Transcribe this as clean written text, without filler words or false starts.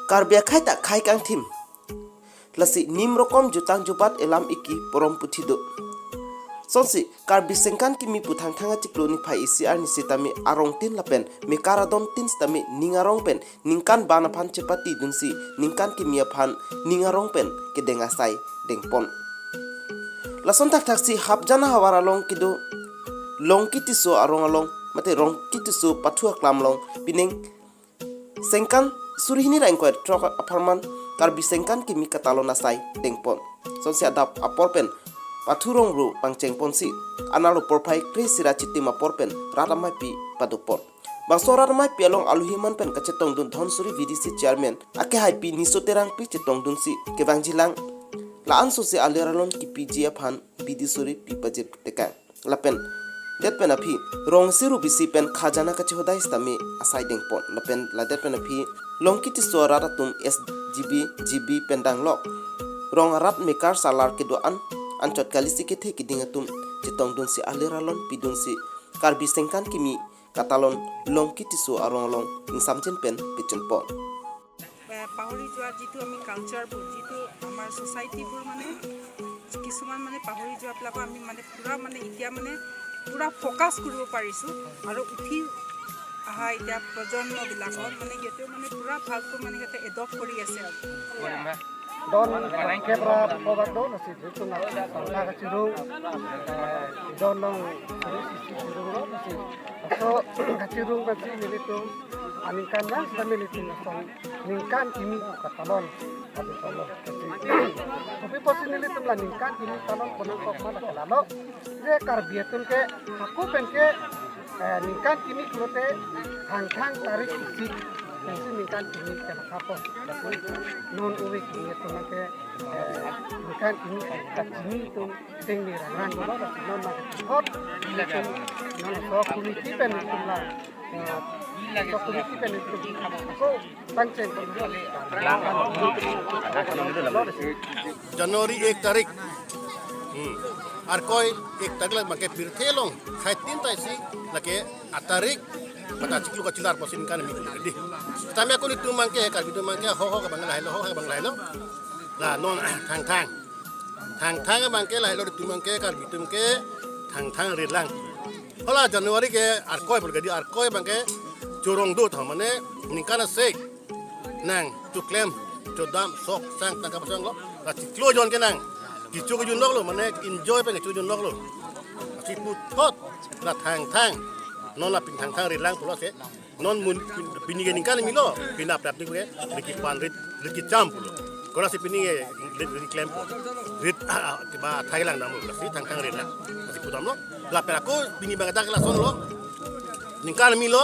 Karbi khai tak khai kang tim. Lasi nim rokom jutang jupat elam iki porom puthido. Sonsi Karbi sengkan kimi putang thanga ciklo ni phai isi ar ni sitami arong tin lapen me karadon tin stami ningarong pen ningkan bana phan cepati dunsi ningkan kimia phan ningarong pen kedenga sai dengpon. Lason tak taksi habjana hawara long kido longki tisso arong along mate longki tisso pathua klam long pining sengkan surihini raingkoy trok aparman Karbi sengkan kimi ketalon asai dengpon. Sonsi adap aporpen pathurong ru pangceng ponsi analo porpai kri sirachiti ma porpen raramai pi padupon bangso raramai pi along aluhiman pen kacetong dun dhonsuri VDC chairman ake hai pi nisoterang pi cetong dun si kebangjilang laan sosi aleralon ki PGF han bidisuri pi pajir teka lapen det pen api rong siru bisi pen khajana kache hodai stami asai dengpon lapen la det pen api longki tisso raratum SGB GB pendang lok rong rat mekar salar kedoan ancot kali sikit he kidingatum cetong dun si aleralon pidun si Karbi sengkan kimi ketalon longki tisso arong long samchen pen pichun pon পাহৰি যোৱা যিটো আমি কালচাৰবোৰ যিটো আমাৰ ছ'চাইটিবোৰ মানে কিছুমান মানে পাহৰি যোৱাবিলাকো আমি মানে পুৰা মানে এতিয়া মানে পুৰা ফ'কাছ কৰিব পাৰিছোঁ আৰু উঠি অহা এতিয়া প্ৰজন্মবিলাকত মানে সিহঁতেও মানে পুৰা ভালকৈ মানে সিহঁতে এডপ্ট কৰি আছে আৰু don kebra pobat don si itu na sa kacirung don long si cirung si so kacirung basi militu aningkan na sa militu song ningkan kimi ketalon tapi solo tapi pos militu la ningkan kimi ketalon ponang kok mana kelalo je Karbietun ke aku penke ningkan kimi klote hang tarik isi Kasi ningkan kimi kapos non uwi kimi itu nake ningkan kimi kacimi itu ting ni rangan bola non nak hot itu non so kumiti pen itu lah so kumiti pen itu so pancen Januari 1 tarik arkoi 1 tarik make pirthelong khaitin taisi lake atarik mata ciklu ka cilar posin kan mi di tami aku itu mangke Karbi itu mangke ho ka bangai lo ho ka bangai lo la non thang mangke la lo itu mangke Karbi itu mangke thang rilang hola Januari ke arkoi bergadi arkoi mangke jorong do thamane ningkana sek nang tuklem chodam sok sang tangkap sang lo la ciklu jon ke nang dicu ke junok lo mane enjoy pe dicu junok lo siput hot la thang non la pintang rilang pulo se non mun pinige ningkan milo pinap tap ni ke riki panrit riki champulo kola si pinige riki klempo rit ba thailand namu si thang rilang si putam lo la pera ko pini bangata la son lo ningkan milo